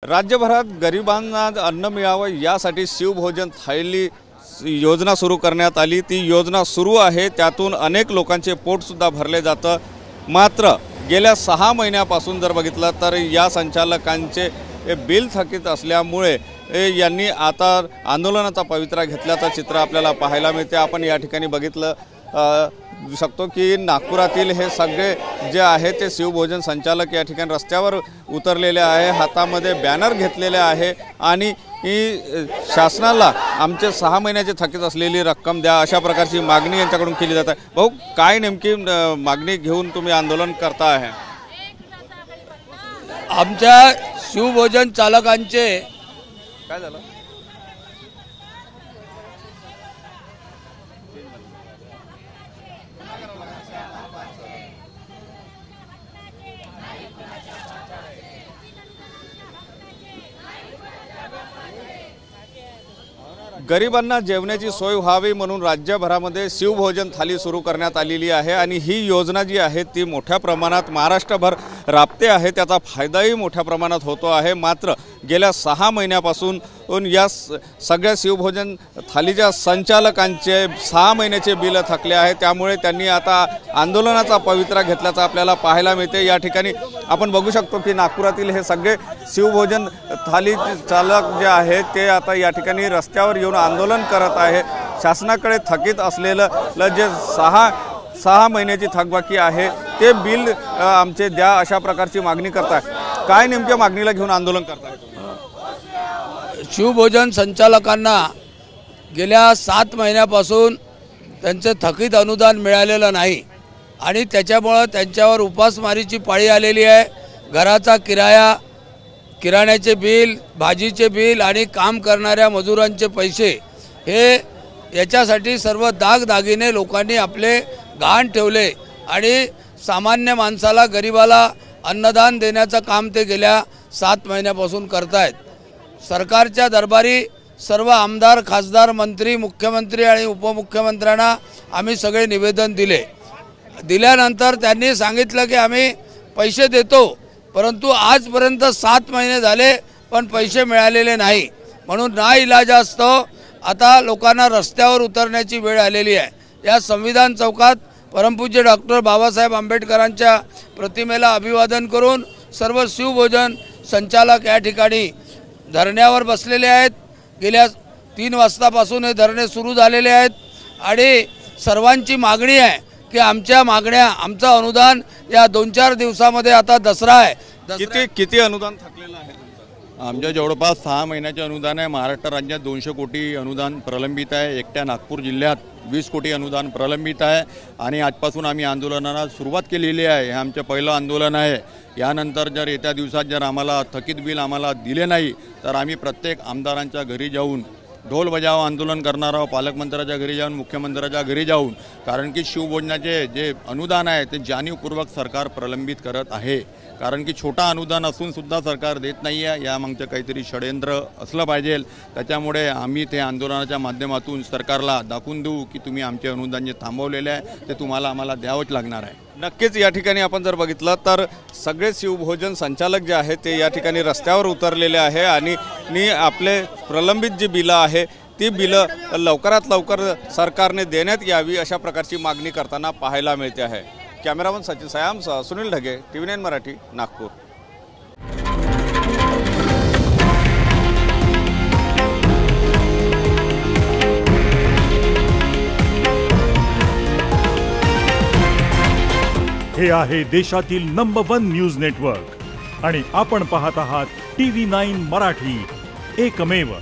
राज्यभरात गरिबांना अन्न मिळावं यासाठी शिवभोजन थाळी योजना सुरू करण्यात आली। ती योजना सुरू आहे, त्यातून अनेक लोकांचे पोट सुद्धा भरले जातं। मात्र गेल्या 6 महिन्यापासून जर बघितलं तर या संचालकांचे बिल थकीत असल्यामुळे यांनी आता आंदोलनाचा पवित्रा घेतल्याचं चित्र आपल्याला पाहायला मिळते। आपण या ठिकाणी बघितलं शकतो की नागपुरातील हे सगळे जे आहे ते शिवभोजन संचालक या ठिकाणी रस्त्यावर उतरलेले आहे, हातामध्ये बॅनर घेतलेले आहे आणि शासनाला आमचे 6 महिन्याचे थकीत असलेली रक्कम द्या अशा प्रकारची मागणी यांच्याकडून केली जात आहे। भाऊ, काय नेमकी मागणी घेऊन तुम्ही आंदोलन करता आहे? आमच्या शिवभोजन चालकांचे काय झालं? गरिबांना जेवणाची सोय व्हावी म्हणून राज्यभरामध्ये शिवभोजन थाली सुरू करण्यात आलेली आहे आणि ही योजना जी आहे ती मोठ्या प्रमाणात महाराष्ट्रभर राबते आहे, त्याचा फायदाही मोठ्या प्रमाणात होतो आहे। मात्र गेल्या 6 महिन्यापासून या सगळ्या शिवभोजन थालीच्या संचालकांचे 6 महिन्याचे बिल थकले आहे, त्यामुळे त्यांनी आता आंदोलनाचा पवित्रा घेतल्याचं आपल्याला पाहायला मिळते। या ठिकाणी आपण बघू शकतो की नागपुरातील हे सगळे शिवभोजन थाली चालक जे आहेत ते आता या ठिकाणी रस्त्यावर येऊन आंदोलन करत आहे। शासनाकडे थकीत असलेलं जे 6 महिन्याची थकबाकी आहे ते बिल आमचे द्या अशा प्रकारची मागणी करताय। काय नेमक्या मागणीला घेऊन आंदोलन करताय? शिवभोजन संचालकांना गेल्या 7 महिन्यापासून त्यांचे थकीत अनुदान मिळालेलं नाही आणि त्याच्यामुळे त्यांच्यावर उपासमारीची पाळी आलेली आहे। घराचा किराया, किराण्याचे बिल, भाजीचे बिल आणि काम करणाऱ्या मजुरांचे पैसे हे याच्यासाठी सर्व दागदागिने लोकांनी आपले गहाण ठेवले आणि सामान्य माणसाला, गरिबाला अन्नदान देण्याचं काम ते गेल्या 7 महिन्यापासून करतायत। सरकारच्या दरबारी सर्व आमदार, खासदार, मंत्री, मुख्यमंत्री आणि उपमुख्यमंत्र्यांना आम्ही सगळे निवेदन दिल्यानंतर त्यांनी सांगितलं की आम्ही पैसे देतो, परंतु आजपर्यंत 7 महिने झाले पण पैसे मिळालेले नाही। म्हणून नाइलाजास्तव आता लोकांना रस्त्यावर उतरण्याची वेळ आलेली आहे। या संविधान चौकात परमपूज्य डॉक्टर बाबासाहेब आंबेडकरांच्या प्रतिमेला अभिवादन करून सर्व शिवभोजन संचालक या ठिकाणी धरण्यावर बसलेले आहेत। गेल्या 3 वाजतापासून हे धरणे सुरू झालेले आहेत आणि सर्वांची मागणी आहे की आमच्या मागण्या, आमचं अनुदान या 2-4 दिवसामध्ये आता दसरा आहे। किती अनुदान थकलेलं आहे? आमच्या जवळपास 6 महिन्याचे अनुदान आहे। महाराष्ट्र राज्यात 200 कोटी अनुदान प्रलंबित आहे। एकट्या नागपूर जिल्ह्यात 20 कोटी अनुदान प्रलंबित आहे आणि आजपासून आम्ही आंदोलनाला सुरुवात केलेली आहे। हे आमचं पहिलं आंदोलन आहे। यानंतर जर येत्या दिवसात जर आम्हाला थकीत बिल आम्हाला दिले नाही तर आम्ही प्रत्येक आमदारांच्या घरी जाऊन ढोल बजाव आंदोलन करणार आहोत, पालकमंत्र्याच्या घरी जाऊन, मुख्यमंत्र्याच्या घरी जाऊन, कारण की शिवभोजनाचे जे अनुदान आहे ते जाणीवपूर्वक सरकार प्रलंबित करत आहे। कारण की छोटा अनुदान असून सुद्धा सरकार देत नाही आहे, यामागचं काहीतरी षडयंत्र असलं पाहिजे। त्याच्यामुळे आम्ही ते आंदोलनाच्या माध्यमातून सरकारला दाखवून देऊ की तुम्ही आमचे अनुदान जे थांबवलेले आहे ते तुम्हाला आम्हाला द्यावंच लागणार आहे। नक्कीच या ठिकाणी आपण जर बघितलं तर सगळे शिवभोजन संचालक जे आहेत ते या ठिकाणी रस्त्यावर उतरलेले आहे आणि आपले प्रलंबित जी बिलं आहे ती बिलं लवकरात लवकर सरकारने देण्यात यावी अशा प्रकारची मागणी करताना पाहायला मिळते आहे। कॅमेरामन सचिन सयामसह सुनील ढगे, TV9 मराठी, नागपूर। हे आहे देशातील नंबर 1 न्यूज नेटवर्क आणि आपण पाहत आहात TV9 मराठी, एकमेव।